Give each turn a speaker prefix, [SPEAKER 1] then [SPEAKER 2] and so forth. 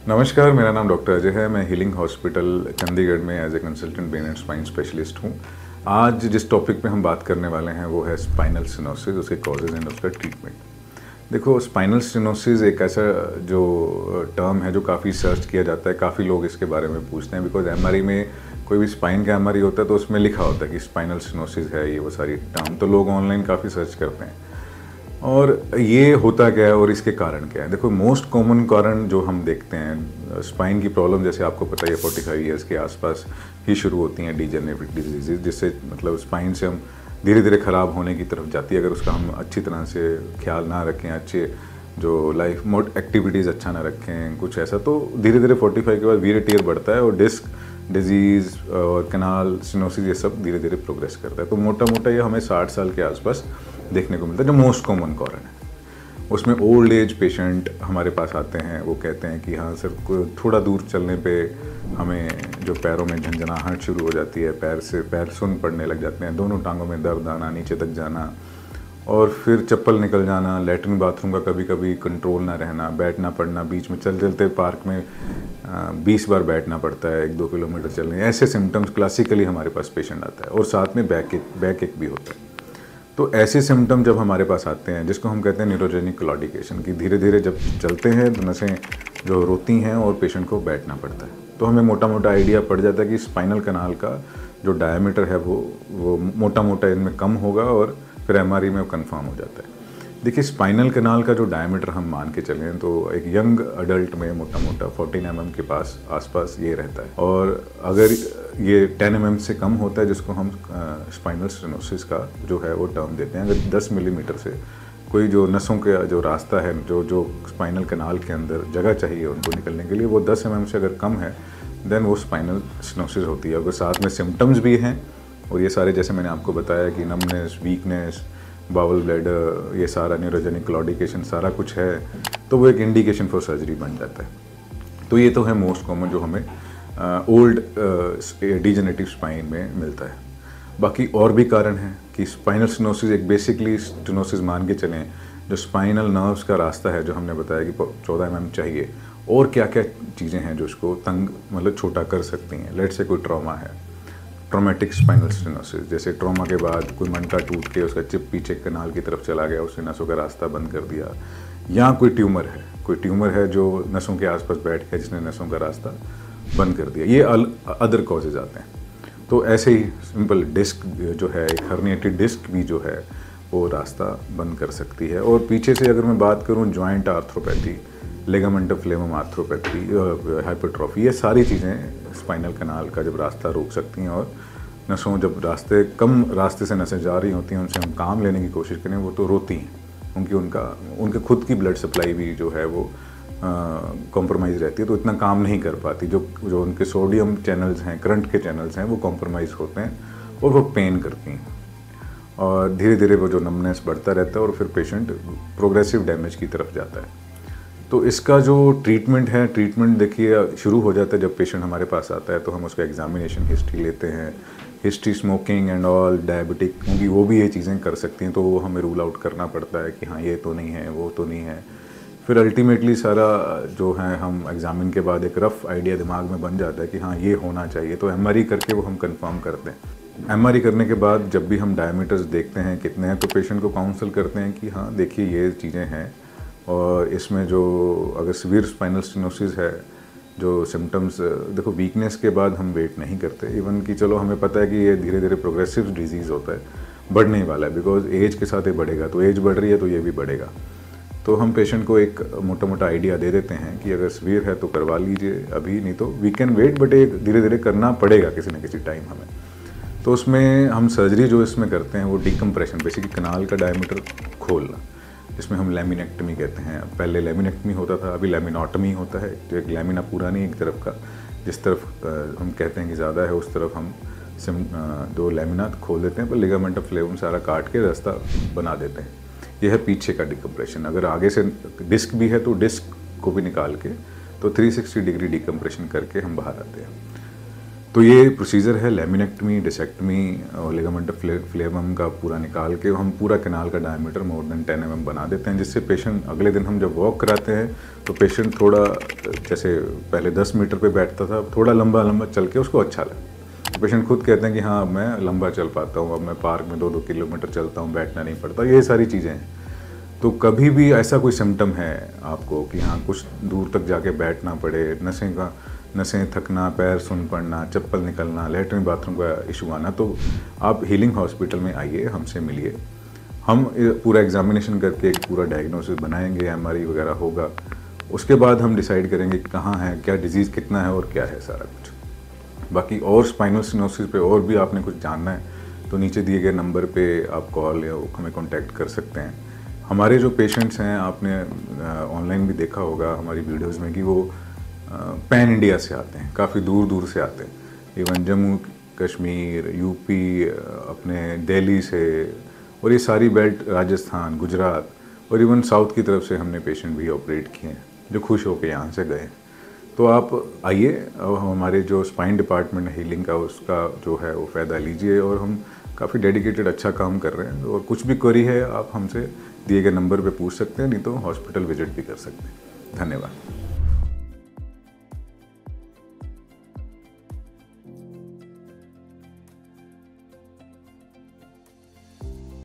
[SPEAKER 1] नमस्कार, मेरा नाम डॉक्टर अजय है। मैं हीलिंग हॉस्पिटल चंडीगढ़ में as a consultant brain and spine specialist हूँ। आज जिस टॉपिक पे हम बात करने वाले हैं वो है स्पाइनल स्टेनोसिस, उसके कॉजेज़ एंड उसका ट्रीटमेंट। देखो, स्पाइनल स्टेनोसिस एक ऐसा जो टर्म है जो काफ़ी सर्च किया जाता है, काफ़ी लोग इसके बारे में पूछते हैं बिकॉज एमआरआई में कोई भी स्पाइन का एमआरआई होता है तो उसमें लिखा होता है कि स्पाइनल स्टेनोसिस है, ये वो सारी टर्म, तो लोग ऑनलाइन काफ़ी सर्च करते हैं। और ये होता क्या है और इसके कारण क्या है? देखो, मोस्ट कॉमन कारण जो हम देखते हैं स्पाइन की प्रॉब्लम, जैसे आपको पता है 45 ईयर्स के आसपास ही शुरू होती हैं डिजेनरेटिव डिजीज़, जिससे मतलब स्पाइन से हम धीरे धीरे ख़राब होने की तरफ जाती है अगर उसका हम अच्छी तरह से ख्याल ना रखें, अच्छे जो लाइफ मोड एक्टिविटीज़ अच्छा ना रखें, कुछ ऐसा, तो धीरे धीरे 45 के बाद वीर टीयर बढ़ता है और डिस्क डिजीज़ और कैनाल स्टेनोसिस ये सब धीरे धीरे प्रोग्रेस करता है। तो मोटा मोटा ये हमें 60 साल के आसपास देखने को मिलता है, जो मोस्ट कॉमन कारण है। उसमें ओल्ड एज पेशेंट हमारे पास आते हैं, वो कहते हैं कि हाँ सर, थोड़ा दूर चलने पे हमें जो पैरों में झंझनाहट शुरू हो जाती है, पैर सुन्न पड़ने लग जाते हैं, दोनों टांगों में दर्द आना, नीचे तक जाना, और फिर चप्पल निकल जाना, लैट्रिन बाथरूम का कभी कभी कंट्रोल ना रहना, बैठना पड़ना, बीच में चलते पार्क में 20 बार बैठना पड़ता है 1-2 किलोमीटर चलने, ऐसे सिम्टम्स क्लासिकली हमारे पास पेशेंट आता है। और साथ में बैक एक भी होता है। तो ऐसे सिम्टम जब हमारे पास आते हैं, जिसको हम कहते हैं न्यूरोजेनिक क्लॉडिकेशन, की धीरे धीरे जब चलते हैं तो नसें जो रोती हैं और पेशेंट को बैठना पड़ता है, तो हमें मोटा मोटा आइडिया पड़ जाता है कि स्पाइनल कनाल का जो डायमीटर है वो मोटा मोटा इनमें कम होगा, और फिर एमआरआई में वो कन्फर्म हो जाता है। देखिए, स्पाइनल कनाल का जो डायमीटर हम मान के चलें तो एक यंग अडल्ट में मोटा मोटा 14 mm के आसपास ये रहता है, और अगर ये 10 mm से कम होता है, जिसको हम स्पाइनल स्टेनोसिस का जो है वो टर्म देते हैं। अगर 10 मिलीमीटर से कोई जो नसों का जो रास्ता है, जो स्पाइनल कनाल के अंदर जगह चाहिए उनको निकलने के लिए, वो 10 mm से अगर कम है, देन वो स्पाइनल स्टेनोसिस होती है। अगर साथ में सिम्टम्स भी हैं, और ये सारे जैसे मैंने आपको बताया कि नमनेस, वीकनेस, बाउल ब्लैडर, ये सारा न्यूरोजेनिक क्लॉडिकेशन सारा कुछ है, तो वो एक इंडिकेशन फॉर सर्जरी बन जाता है। तो ये तो है मोस्ट कॉमन जो हमें ओल्ड डिजेनरेटिव स्पाइन में मिलता है। बाकी और भी कारण हैं कि स्पाइनल स्टेनोसिस एक बेसिकली स्टेनोसिस मान के चलें, जो स्पाइनल नर्व्स का रास्ता है, जो हमने बताया कि 14 mm चाहिए, और क्या क्या चीज़ें हैं जो इसको तंग मतलब छोटा कर सकती हैं। लेट से कोई ट्रॉमा है, ट्रॉमेटिक स्पाइनल स्टेनोसिस, जैसे ट्रॉमा के बाद कोई मनका टूट के उसका चिप पीछे कनाल की तरफ चला गया, उसने नसों का रास्ता बंद कर दिया, या कोई ट्यूमर है जो नसों के आसपास बैठ गया, जिसने नसों का रास्ता बंद कर दिया, ये अदर कॉजेज आते हैं। तो ऐसे ही सिंपल डिस्क जो है, एक हर्निएटेड डिस्क भी जो है वो रास्ता बंद कर सकती है। और पीछे से अगर मैं बात करूँ, जॉइंट आर्थ्रोपैथी, लिगामेंटल फ्लेमम आर्थ्रोपैथी, हाइपरट्रॉफी, ये सारी चीज़ें स्पाइनल कनाल का जब रास्ता रोक सकती हैं, और नसों जब कम रास्ते से नसें जा रही होती हैं, उनसे हम काम लेने की कोशिश करें, वो तो रोती हैं, उनके खुद की ब्लड सप्लाई भी जो है वो कॉम्प्रोमाइज़ रहती है, तो इतना काम नहीं कर पाती। जो उनके सोडियम चैनल्स हैं, करंट के चैनल्स हैं, वो कॉम्प्रोमाइज़ होते हैं और वो पेन करती हैं, और धीरे धीरे वो जो नमनेस बढ़ता रहता है, और फिर पेशेंट प्रोग्रेसिव डैमेज की तरफ जाता है। तो इसका जो ट्रीटमेंट देखिए शुरू हो जाता है जब पेशेंट हमारे पास आता है, तो हम उसका एग्जामिनेशन हिस्ट्री लेते हैं, history smoking and all, diabetic, क्योंकि वो भी ये चीज़ें कर सकती हैं, तो वो हमें रूल आउट करना पड़ता है कि हाँ ये तो नहीं है, वो तो नहीं है। फिर अल्टीमेटली सारा जो है हम एग्जामिन के बाद एक रफ़ आइडिया दिमाग में बन जाता है कि हाँ ये होना चाहिए, तो एमआरआई करके वो हम कंफर्म करते हैं। एमआरआई करने के बाद जब भी हम डायमीटर्स देखते हैं कितने हैं, तो पेशेंट को काउंसल करते हैं कि हाँ देखिए ये चीज़ें हैं, और इसमें जो अगर सीवियर स्पाइनल स्टेनोसिस है, जो सिम्टम्स, देखो वीकनेस के बाद हम वेट नहीं करते, इवन कि चलो हमें पता है कि ये धीरे धीरे प्रोग्रेसिव डिजीज़ होता है, बढ़ने वाला है, बिकॉज एज के साथ ये बढ़ेगा, तो एज बढ़ रही है तो ये भी बढ़ेगा। तो हम पेशेंट को एक मोटा मोटा आइडिया दे देते हैं कि अगर सीवियर है तो करवा लीजिए अभी, नहीं तो वी कैन वेट, बट एक धीरे धीरे करना पड़ेगा किसी न किसी टाइम हमें। तो उसमें हम सर्जरी जो इसमें करते हैं वो डिकम्प्रेशन, बेसिकली कनाल का डायमीटर खोलना, जिसमें हम लैमिनेक्टमी कहते हैं। पहले लैमिनेक्टमी होता था, अभी लैमिनोटमी होता है, जो एक लैमिना पूरा नहीं, एक तरफ का, जिस तरफ हम कहते हैं कि ज़्यादा है उस तरफ हम दो लैमिना खोल देते हैं, पर लिगामेंट ऑफ फ्लेवम सारा काट के रास्ता बना देते हैं। यह है पीछे का डिकम्प्रेशन। अगर आगे से डिस्क भी है तो डिस्क को भी निकाल के, तो 360 डिग्री डिकम्प्रेशन करके हम बाहर आते हैं। तो ये प्रोसीजर है लैमिनेक्टमी, डिसेक्टमी और लिगामेंट फ्लेवम का पूरा निकाल के हम पूरा कैनाल का डायमीटर मोर देन 10 mm बना देते हैं, जिससे पेशेंट अगले दिन हम जब वॉक कराते हैं तो पेशेंट थोड़ा, जैसे पहले 10 मीटर पे बैठता था, थोड़ा लंबा लंबा चल के उसको अच्छा लगे। तो पेशेंट खुद कहते हैं कि हाँ, अब मैं लंबा चल पाता हूँ, अब मैं पार्क में 2-2 किलोमीटर चलता हूँ, बैठना नहीं पड़ता। ये सारी चीज़ें हैं। तो कभी भी ऐसा कोई सिम्टम है आपको कि हाँ कुछ दूर तक जाके बैठना पड़े, नसें थकना, पैर सुन पड़ना, चप्पल निकलना, लेटरिन बाथरूम का इशू आना, तो आप हीलिंग हॉस्पिटल में आइए, हमसे मिलिए। हम पूरा एग्जामिनेशन करके एक पूरा डायग्नोसिस बनाएंगे, एमआरआई वगैरह होगा। उसके बाद हम डिसाइड करेंगे कि कहाँ है, क्या डिजीज़ कितना है और क्या है सारा कुछ। बाकी और स्पाइनल सिनोसिस पे और भी आपने कुछ जानना है तो नीचे दिए गए नंबर पे आप कॉल या हमें कांटेक्ट कर सकते हैं। हमारे जो पेशेंट्स हैं, आपने ऑनलाइन भी देखा होगा हमारी वीडियोस में कि वो पैन इंडिया से आते हैं, काफ़ी दूर दूर से आते हैं। इवन जम्मू कश्मीर, यूपी, अपने दिल्ली से, और ये सारी बेल्ट, राजस्थान, गुजरात और इवन साउथ की तरफ से हमने पेशेंट भी ऑपरेट किए हैं जो खुश होकर यहाँ से गए। तो आप आइए और हमारे जो स्पाइन डिपार्टमेंट है हीलिंग का, उसका जो है वो फ़ायदा लीजिए। और हम काफ़ी डेडिकेटेड अच्छा काम कर रहे हैं। और कुछ भी क्वेरी है आप हमसे दिए गए नंबर पे पूछ सकते हैं, नहीं तो हॉस्पिटल विजिट भी कर सकते हैं। धन्यवाद।